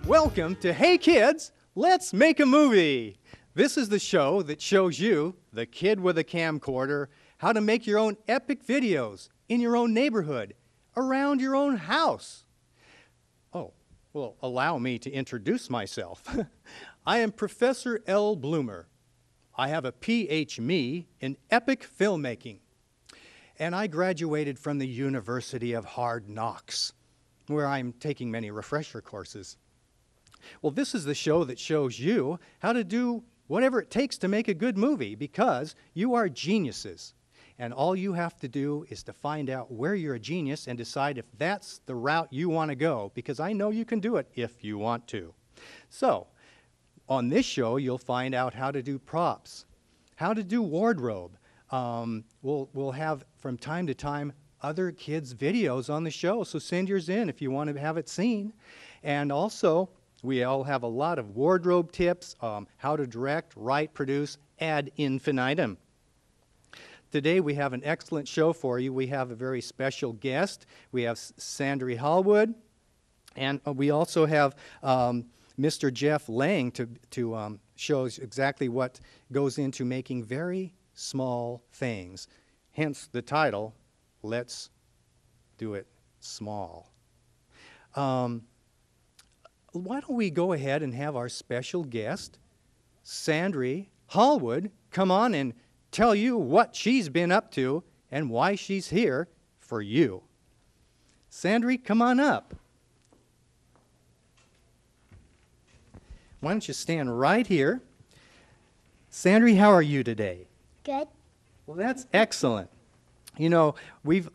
Welcome to Hey Kids, Let's Make a Movie. This is the show that shows you, the kid with a camcorder, how to make your own epic videos in your own neighborhood, around your own house. Oh, well, allow me to introduce myself. I am Professor L. Bloomer. I have a Ph.M.E. in epic filmmaking. And I graduated from the University of Hard Knocks, where I'm taking many refresher courses. Well, this is the show that shows you how to do whatever it takes to make a good movie, because you are geniuses. And all you have to do is to find out where you're a genius and decide if that's the route you want to go, because I know you can do it if you want to. So, on this show, you'll find out how to do props, how to do wardrobe. We'll have, from time to time, other kids' videos on the show, so send yours in if you want to have it seen. And also, we all have a lot of wardrobe tips, how to direct, write, produce, ad infinitum. Today we have an excellent show for you. We have a very special guest. We have Sandry Hallwood, and we also have Mr. Jeff Lang to show us exactly what goes into making very small things. Hence the title, Let's Do It Small. Why don't we go ahead and have our special guest, Sandry Hallwood, come on and tell you what she's been up to and why she's here for you. Sandry, come on up. Why don't you stand right here? Sandry, how are you today? Good. Well, that's excellent. You know,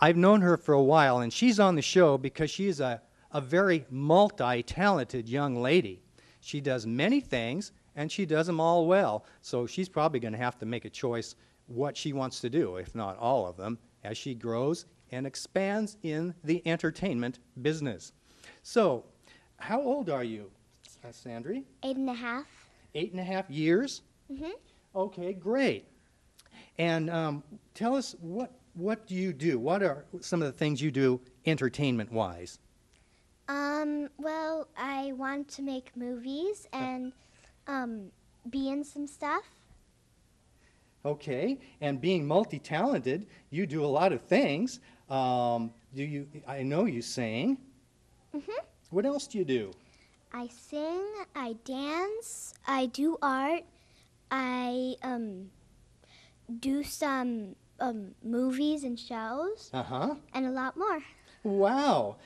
I've known her for a while, and she's on the show because she's a very multi-talented young lady. She does many things, and she does them all well. So she's probably going to have to make a choice what she wants to do, if not all of them, as she grows and expands in the entertainment business. So, how old are you, Sandry? 8.5. 8.5 years? Mm-hmm. Okay, great. And tell us, what do you do? What are some of the things you do entertainment-wise? Well, I want to make movies and be in some stuff. Okay, and being multi-talented, you do a lot of things. I know you sing. Mm-hmm. What else do you do? I sing, I dance, I do art, I do some movies and shows, and a lot more. Wow.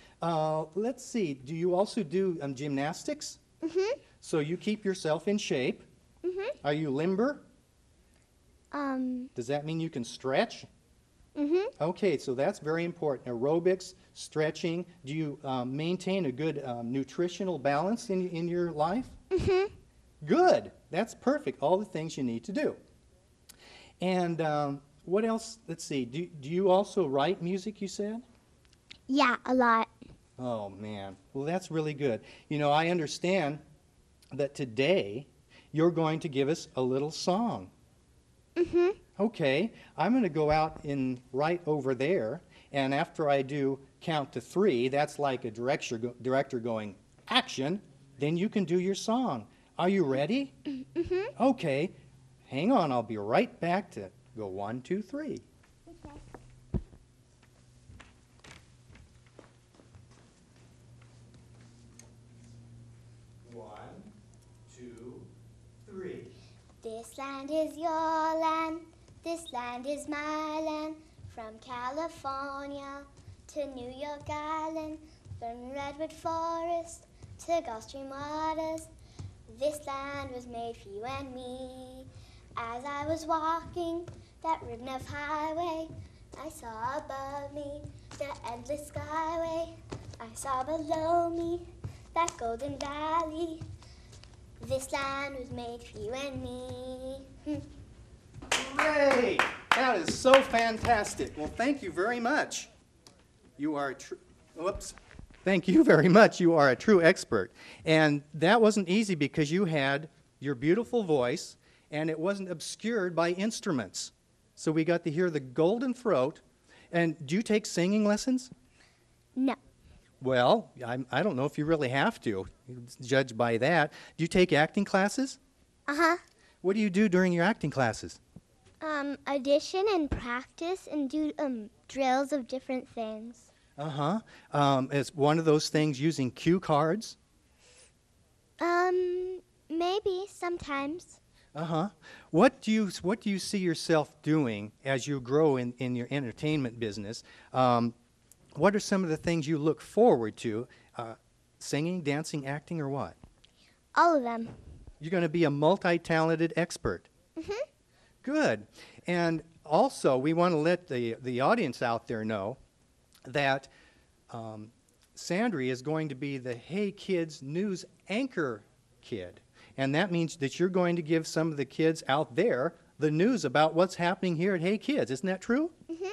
Let's see. Do you also do gymnastics? Mm-hmm. So you keep yourself in shape. Mm-hmm. Are you limber? Does that mean you can stretch? Mm-hmm. Okay, so that's very important. Aerobics, stretching. Do you maintain a good nutritional balance in your life? Mm-hmm. Good. That's perfect. All the things you need to do. And what else? Let's see. Do you also write music, you said? Yeah, a lot. Oh, man. Well, that's really good. You know, I understand that today you're going to give us a little song. Mm-hmm. Okay. I'm going to go out right over there, and after I do count to 3, that's like a director going, action, then you can do your song. Are you ready? Mm-hmm. Okay. Hang on. I'll be right back to go 1, 2, 3. Okay. 1, 2, 3. This land is your land, this land is my land. From California to New York Island, from Redwood Forest to Gulf Stream waters, this land was made for you and me. As I was walking that ribbon of highway, I saw above me the endless skyway. I saw below me that golden valley. This land was made for you and me. Great! That is so fantastic. Well, thank you very much. You are a true... Whoops. Thank you very much. You are a true expert. And that wasn't easy because you had your beautiful voice, and it wasn't obscured by instruments. So we got to hear the golden throat. And do you take singing lessons? No. Well, I don't know if you really have to, judged by that. Do you take acting classes? Uh-huh. What do you do during your acting classes? Audition and practice and do drills of different things. Uh-huh. Is one of those things using cue cards? Maybe sometimes. Uh-huh. What do you see yourself doing as you grow in your entertainment business? What are some of the things you look forward to? Singing, dancing, acting, or what? All of them. You're going to be a multi-talented expert. Mm-hmm. Good. And also, we want to let the audience out there know that Sandry is going to be the Hey Kids news anchor kid. And that means that you're going to give some of the kids out there the news about what's happening here at Hey Kids. Isn't that true? Mm-hmm.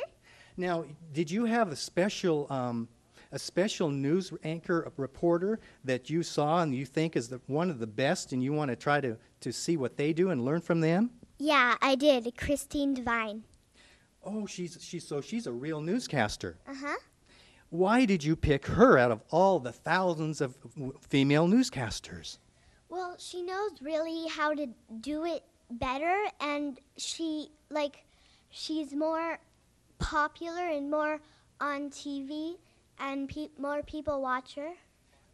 Now, did you have a special news anchor reporter that you saw and you think is one of the best and you want to try to see what they do and learn from them? Yeah, I did. Christine Devine. Oh, she's a real newscaster. Uh-huh. Why did you pick her out of all the thousands of female newscasters? Well, she knows really how to do it better, and she's more popular and more on TV, and more people watch her.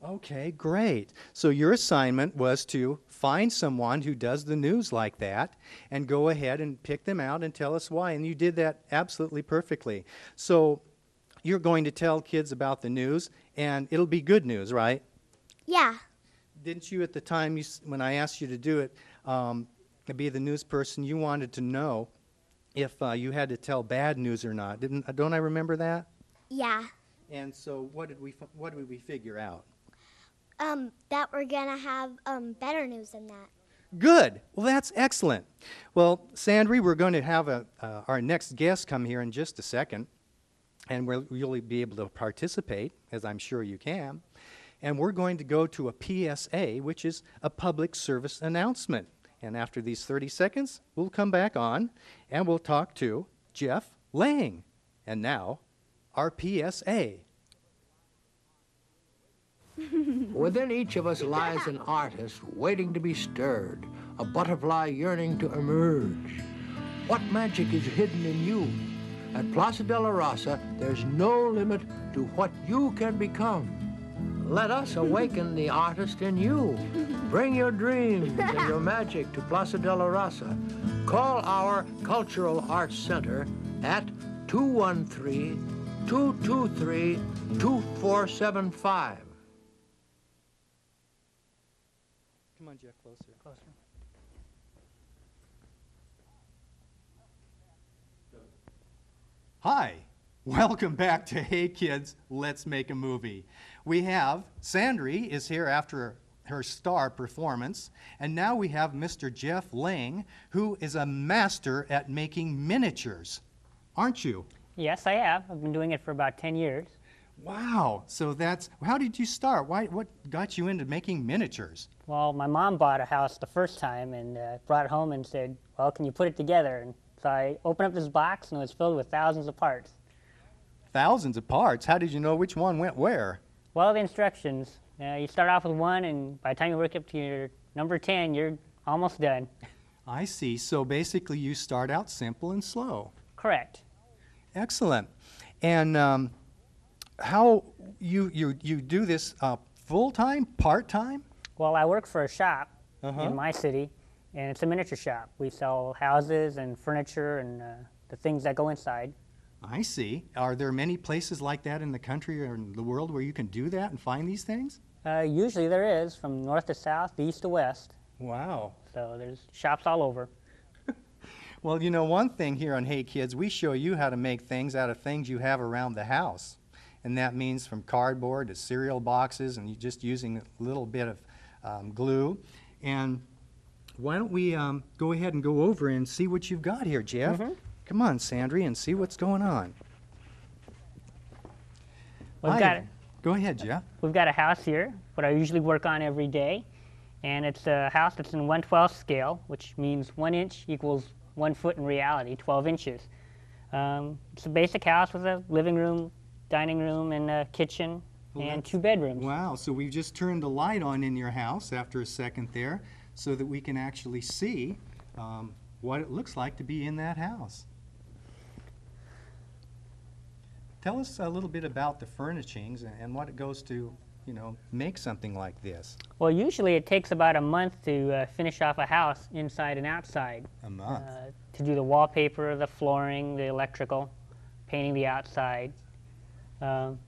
Okay, great. So your assignment was to find someone who does the news like that and go ahead and pick them out and tell us why. And you did that absolutely perfectly. So you're going to tell kids about the news, and it'll be good news, right? Yeah. Didn't you at the time when I asked you to do it, to be the news person, you wanted to know if you had to tell bad news or not? Don't I remember that? Yeah. And so what did we figure out? That we're gonna have better news than that. Good. Well, that's excellent. Well, Sandry, we're going to have our next guest come here in just a second, and you'll be able to participate, as I'm sure you can. And we're going to go to a PSA, which is a public service announcement. And after these 30 seconds, we'll come back on, and we'll talk to Jeff Lang. And now, our PSA. Within each of us lies an artist waiting to be stirred, a butterfly yearning to emerge. What magic is hidden in you? At Plaza de la Raza, there's no limit to what you can become. Let us awaken the artist in you. Bring your dreams and your magic to Plaza de la Raza. Call our Cultural Arts Center at 213-223-2475. Come on, Jeff, closer. Hi, welcome back to Hey Kids, Let's Make a Movie. We have, Sandry is here after her star performance, and now we have Mr. Jeff Lang, who is a master at making miniatures. Aren't you? Yes, I have. I've been doing it for about 10 years. Wow, so how did you start? What got you into making miniatures? Well, my mom bought a house the first time and brought it home and said, well, can you put it together? And so I opened up this box and it was filled with thousands of parts. Thousands of parts? How did you know which one went where? Well, the instructions. You start off with one, and by the time you work up to your number 10, you're almost done. I see. So basically you start out simple and slow. Correct. Excellent. And how you do this full-time, part-time? Well, I work for a shop in my city, and it's a miniature shop. We sell houses and furniture and the things that go inside. I see. Are there many places like that in the country or in the world where you can do that and find these things? Usually there is, from north to south, east to west. Wow. So there's shops all over. Well, you know, one thing here on Hey Kids, we show you how to make things out of things you have around the house. And that means from cardboard to cereal boxes, and just using a little bit of glue. And why don't we go ahead and go over and see what you've got here, Jeff? Come on, Sandry, and see what's going on. Go ahead, Jeff. We've got a house here, what I usually work on every day. And it's a house that's in 1/12 scale, which means 1 inch equals 1 foot in reality, 12 inches. It's a basic house with a living room, dining room, and a kitchen, Well, and that's- 2 bedrooms. Wow, so we've just turned the light on in your house after a second there so that we can actually see what it looks like to be in that house. Tell us a little bit about the furnishings and what it goes to, you know, make something like this. Well, usually it takes about a month to finish off a house inside and outside. A month. To do the wallpaper, the flooring, the electrical, painting the outside. Oh,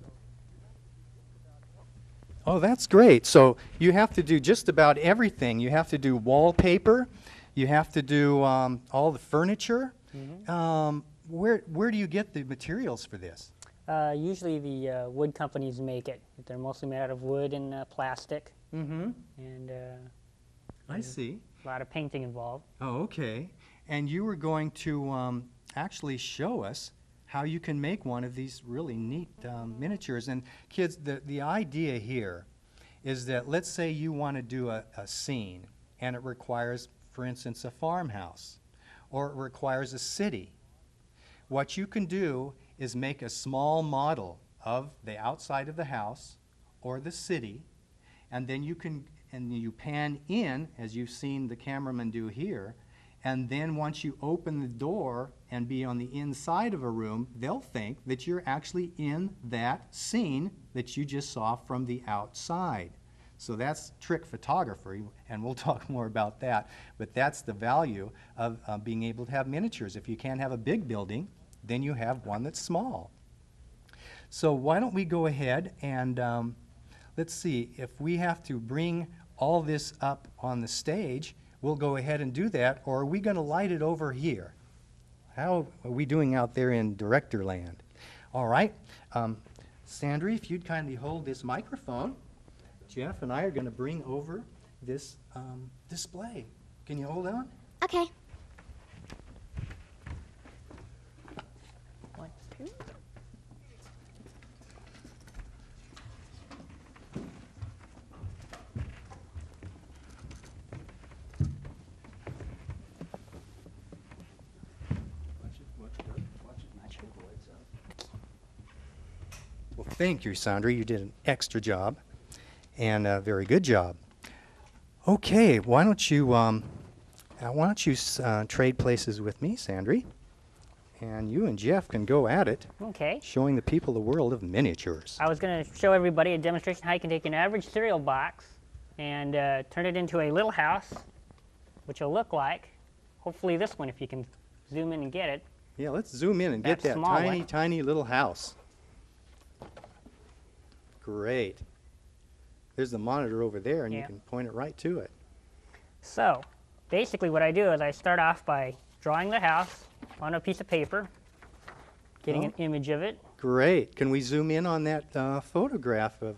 that's great. So you have to do just about everything. You have to do wallpaper. You have to do all the furniture. Where do you get the materials for this? Usually the wood companies make it. They're mostly made out of wood and plastic, Mm-hmm. and I see. a lot of painting involved. Oh, okay. And you were going to actually show us how you can make one of these really neat miniatures. And kids, the idea here is that let's say you want to do a scene and it requires, for instance, a farmhouse or it requires a city. What you can do is make a small model of the outside of the house or the city, and then you pan in, as you've seen the cameraman do here, and then once you open the door and be on the inside of a room, they'll think that you're actually in that scene that you just saw from the outside. So that's trick photography, and we'll talk more about that. But that's the value of being able to have miniatures. If you can't have a big building, then you have one that's small. So why don't we go ahead and let's see, if we have to bring all this up on the stage, we'll go ahead and do that, or are we going to light it over here? How are we doing out there in director land? All right. Sandra, if you'd kindly hold this microphone, Jeff and I are going to bring over this display. Can you hold on? Okay. 1, 2. Well, thank you, Sandra. You did an extra job, and a very good job. Okay, why don't you trade places with me, Sandry, and you and Jeff can go at it, Okay. showing the people the world of miniatures. I was going to show everybody a demonstration how you can take an average cereal box and turn it into a little house, which will look like, hopefully this one if you can zoom in and get it. Yeah, let's zoom in and get That that small tiny, one. tiny little house. Great. There's the monitor over there, and you Yeah. can point it right to it. So basically what I do is I start off by drawing the house on a piece of paper, getting an image of it. Great. Can we zoom in on that photograph of,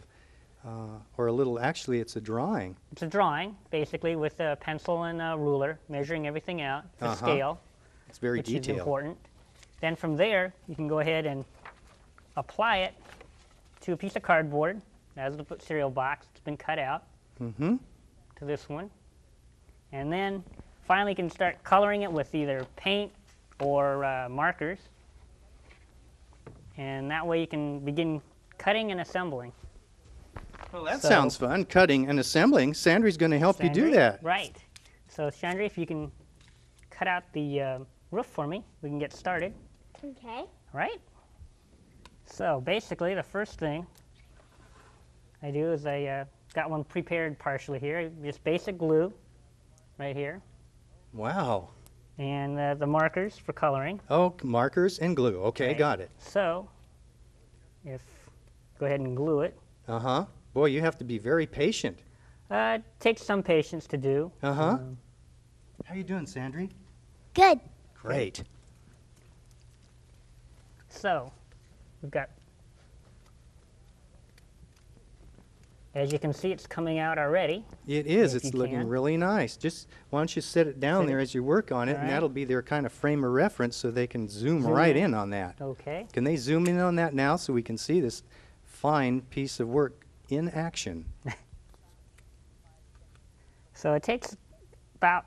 or a little, actually it's a drawing. It's a drawing, basically, with a pencil and a ruler, measuring everything out to Uh-huh. scale, It's very which is detailed. important. Then from there, you can go ahead and apply it to a piece of cardboard, as the cereal box. It's been cut out Mm-hmm. to this one. And then finally you can start coloring it with either paint or markers. And that way you can begin cutting and assembling. Well, that So- sounds fun, cutting and assembling. Sandry's going to help you do Chandri? that. Right. So Chandri, if you can cut out the roof for me, we can get started. Okay. All right? So basically the first thing I do is I got one prepared partially here, just basic glue right here, Wow. and the markers for coloring. Oh, markers and glue. Okay, Right. got it. So go ahead and glue it. Uh-huh. Boy, you have to be very patient. It takes some patience to do. Uh-huh. How you doing, Sandry? Good. Great. So we've got, as you can see, it's coming out already. It is. If It's you looking can. really nice. Just why don't you set it down Set there it- as you work on it, and Alright. that'll be their kind of frame of reference so they can zoom Zoom right in. in on that. Okay. Can they zoom in on that now so we can see this fine piece of work in action? So it takes about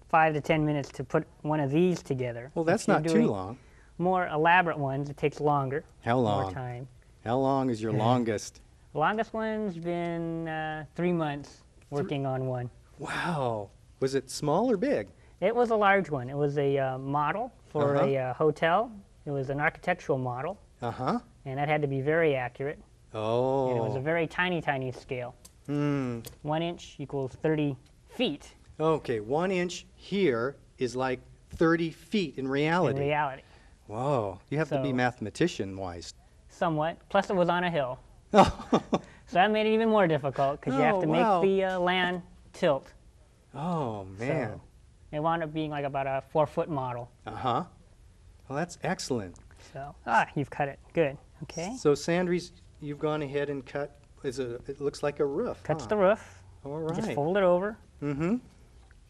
5 to 10 minutes to put one of these together. Well, that's If you're not too doing long. More elaborate ones, it takes longer. How More long? time. How long is your longest? The longest one's been 3 months working on one. Wow. Was it small or big? It was a large one. It was a model for a hotel. It was an architectural model, Uh-huh. and that had to be very accurate. Oh. And it was a very tiny, tiny scale. 1 inch equals 30 feet Okay, 1 inch here is like 30 feet in reality. in reality. Whoa. You have to be So- mathematician-wise. Somewhat. Plus, it was on a hill. Oh, So that made it even more difficult because you have Oh, to wow. make the land tilt. oh man. So it wound up being like about a 4-foot model. Uh-huh. Well, that's excellent. So, you've cut it. Good. Okay. So, Sandries, you've gone ahead and cut, it looks like a roof. Cuts huh? the roof. All Just right. fold it over. Mm-hmm.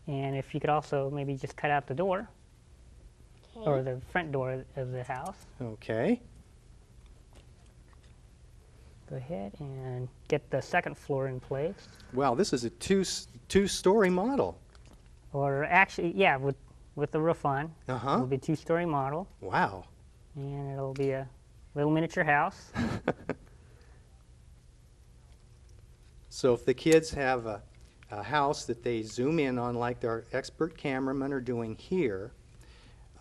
And if you could also maybe just cut out the door or Okay. the front door of the house. Okay. Go ahead and get the second floor in place. Wow, this is a two-story model. Or actually, yeah, with the roof on. Uh-huh. It'll be a 2-story model. Wow. And it'll be a little miniature house. So if the kids have a house that they zoom in on like our expert cameramen are doing here,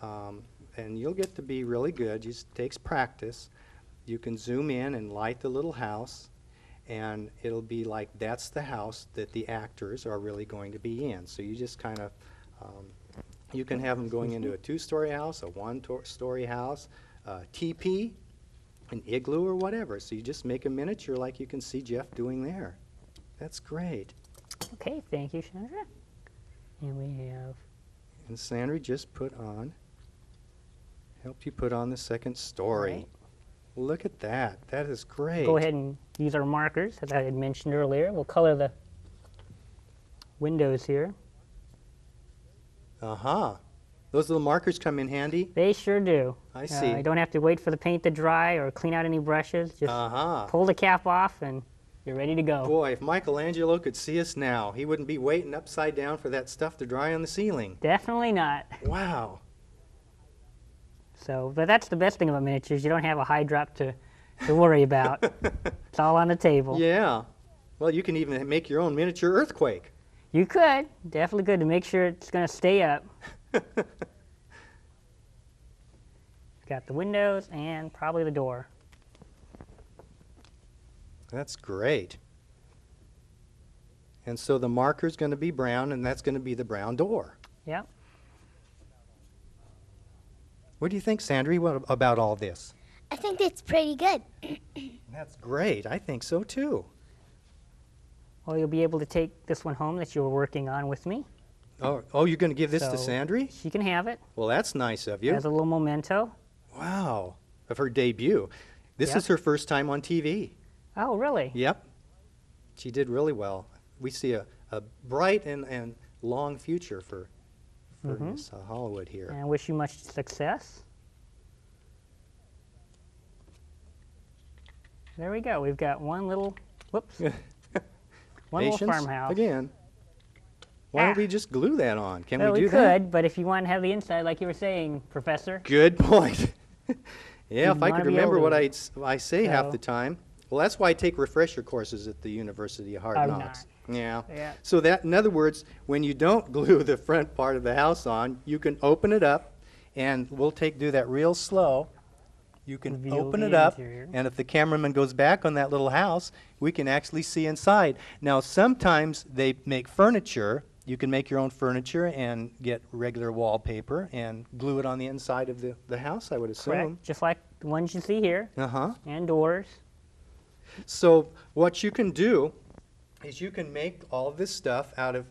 and you'll get to be really good, it just takes practice. You can zoom in and light the little house, and it'll be like that's the house that the actors are really going to be in. So you just kind of, you can have them going into a 2-story house, a 1-story house, a teepee, an igloo or whatever. So you just make a miniature like you can see Jeff doing there. That's great. Okay, thank you, Chandra. And we have, And Sandra just helped you put on the second story. Right. Look at that. That is great. go ahead and use our markers, as I had mentioned earlier. We'll color the windows here. Uh-huh. Those little markers come in handy? They sure do. I see. You don't have to wait for the paint to dry or clean out any brushes. Just Uh-huh. pull the cap off and you're ready to go. Boy, if Michelangelo could see us now, he wouldn't be waiting upside down for that stuff to dry on the ceiling. Definitely not. Wow. So, but that's the best thing about miniatures. You don't have a high drop to worry about. It's all on the table. Yeah. Well, you can even make your own miniature earthquake. You could. Definitely good to make sure it's going to stay up. Got the windows and probably the door. That's great. And so the marker's going to be brown, and that's going to be the brown door. Yep. What do you think, Sandry, about all this? I think it's pretty good. That's great. I think so, too. Well, you'll be able to take this one home that you were working on with me. Oh, you're going to give this to So- Sandry? She can have it Well, that's nice of you. as a little memento. Wow. Of her debut. This Yep. is her first time on TV. Oh, really? Yep. She did really well. We see a bright and long future for Miss Hollywood here. And I wish you much success. There we go. We've got one little, whoops, one little Patience farmhouse. again. Why don't Ah. we just glue that on? Can Well, we we do could, that? but if you want to have the inside, like you were saying, Professor. Good point. Yeah, if I wanna could be remember able what to- I say half So- the time. Well, that's why I take refresher courses at the University of Hard Oh, Knocks. Yeah. Yeah. So that, in other words, when you don't glue the front part of the house on, you can open it up, and we'll do that real slow. You can Reveal open the it up, interior. and if the cameraman goes back on that little house, we can actually see inside. Now, sometimes they make furniture. You can make your own furniture and get regular wallpaper and glue it on the inside of the house, I would assume. Correct. Just like the ones you see here, Uh-huh. and doors. So what you can do is you can make all of this stuff out of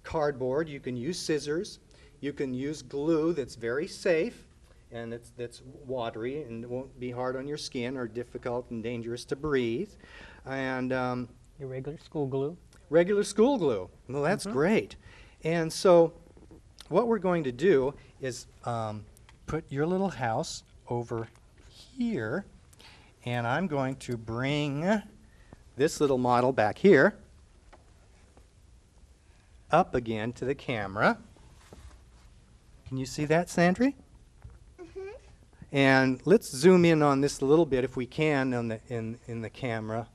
cardboard. You can use scissors. You can use glue that's very safe and that's watery and it won't be hard on your skin or difficult and dangerous to breathe. And Your regular school glue. regular school glue. Well, that's great. And so what we're going to do is put your little house over here, and I'm going to bring this little model back here up again to the camera. Can you see that, Sandry? And let's zoom in on this a little bit if we can on in the camera.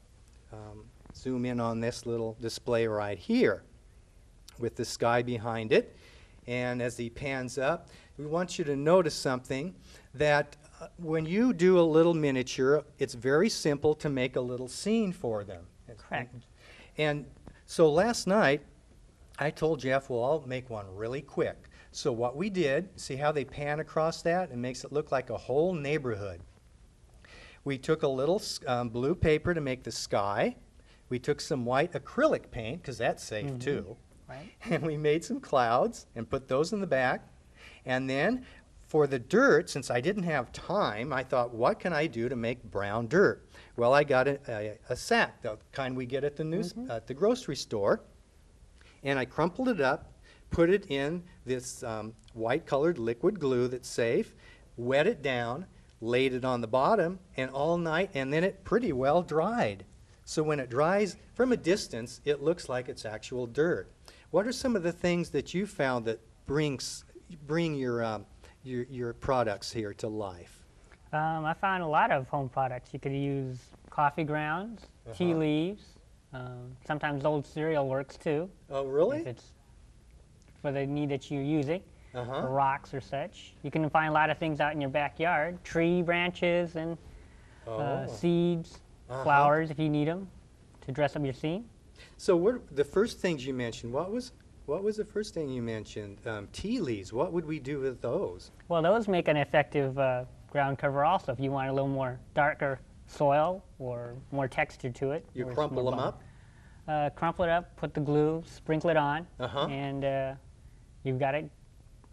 zoom in on this little display right here with the sky behind it. And as he pans up, we want you to notice something, that when you do a little miniature, it's very simple to make a little scene for them. Correct. And so last night, I told Jeff, well, I'll make one really quick. So what we did, see how they pan across that? It makes it look like a whole neighborhood. We took a little blue paper to make the sky. We took some white acrylic paint, because that's safe too. Right. And we made some clouds and put those in the back. And then for the dirt, since I didn't have time, I thought, what can I do to make brown dirt? Well, I got a sack, the kind we get at the grocery store. And I crumpled it up, put it in this white-colored liquid glue that's safe, wet it down, laid it on the bottom, and all night, and then it pretty well dried. So when it dries from a distance, it looks like it's actual dirt. What are some of the things that you found that bring your products here to life? I found a lot of home products. You could use coffee grounds, tea leaves, sometimes old cereal works too. Oh, really? If it's for the need that you're using, or rocks or such. You can find a lot of things out in your backyard, tree branches and seeds, flowers if you need them to dress up your scene. So what the first things you mentioned, what was the first thing you mentioned? Tea leaves. What would we do with those? Well, those make an effective ground cover also if you want a little more darker soil or more texture to it. You or crumple more them up? Crumple it up, put the glue, sprinkle it on, and you've got it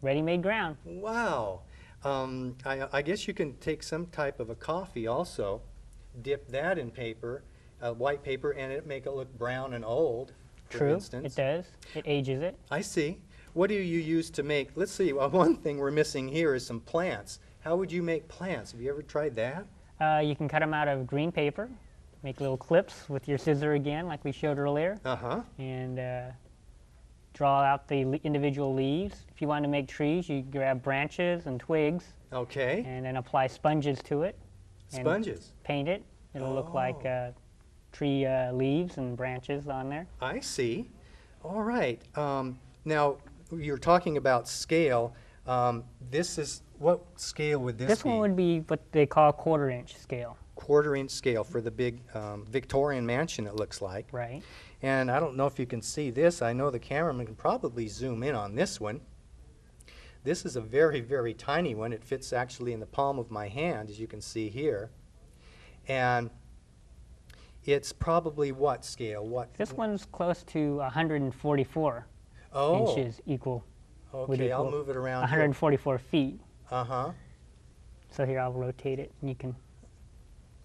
ready-made ground. Wow. I guess you can take some type of a coffee also, dip that in paper, white paper, and it make it look brown and old, for True, instance. it does. It ages it. I see. What do you use to make, let's see, one thing we're missing here is some plants. How would you make plants? Have you ever tried that? You can cut them out of green paper, make little clips with your scissor again, like we showed earlier, and draw out the individual leaves. If you want to make trees, you grab branches and twigs, Okay. and then apply sponges to it. and Sponges. Paint it. It'll look like tree leaves and branches on there. I see. All right. Now, you're talking about scale. This is, what scale would this be? This one would be what they call quarter-inch scale. Quarter-inch scale for the big Victorian mansion, it looks like. Right. And I don't know if you can see this. I know the cameraman can probably zoom in on this one. This is a very, very tiny one. It fits actually in the palm of my hand, as you can see here. And it's probably what scale? This one's close to 144 inches equal. Okay, I'll move it around 144 feet. here. So here I'll rotate it, and you can.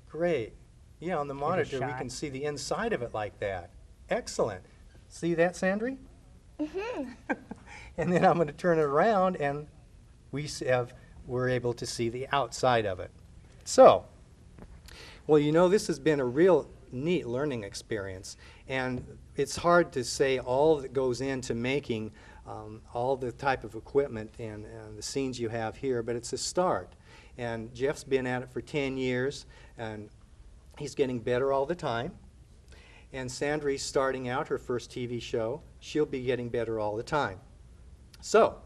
Great. Yeah, on the monitor we shot. can see the inside of it like that. Excellent. See that, Sandry? And then I'm going to turn it around, and we're able to see the outside of it. So, well, you know, this has been a real neat learning experience, and it's hard to say all that goes into making all the type of equipment and the scenes you have here, but it's a start. And Jeff's been at it for 10 years, and he's getting better all the time. And Sandry's starting out her first TV show. She'll be getting better all the time. So,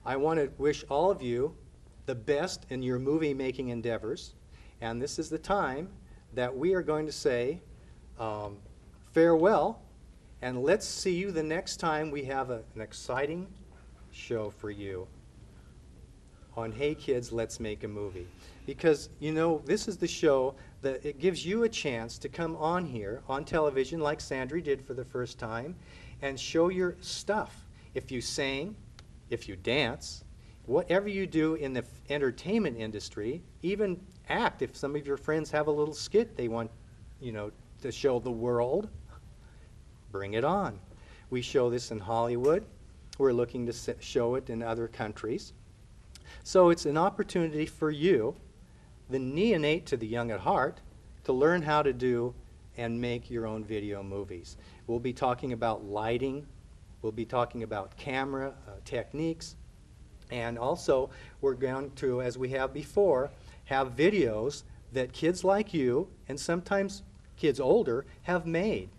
I want to wish all of you the best in your movie-making endeavors. And this is the time that we are going to say farewell. And let's see you the next time we have an exciting show for you on Hey Kids, Let's Make a Movie. Because, you know, this is the show that it gives you a chance to come on here on television like Sandry did for the first time and show your stuff. If you sing, if you dance, whatever you do in the entertainment industry, even act. If some of your friends have a little skit they want, you know, to show the world, bring it on. We show this in Hollywood. We're looking to show it in other countries. So it's an opportunity for you, the neonate to the young at heart, to learn how to do and make your own video movies. We'll be talking about lighting. We'll be talking about camera techniques. And also, we're going to, as we have before, have videos that kids like you, and sometimes kids older, have made.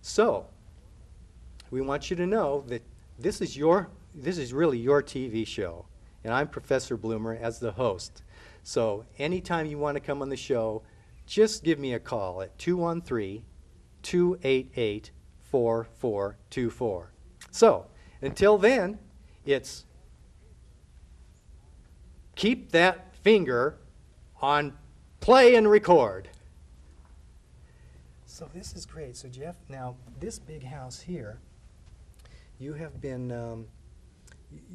So, we want you to know that this is really your TV show, and I'm Professor Bloomer as the host. So, anytime you want to come on the show, just give me a call at 213-288-4424. So, until then, it's keep that finger on play and record. So this is great. So Jeff, now this big house here, you have been,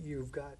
you've got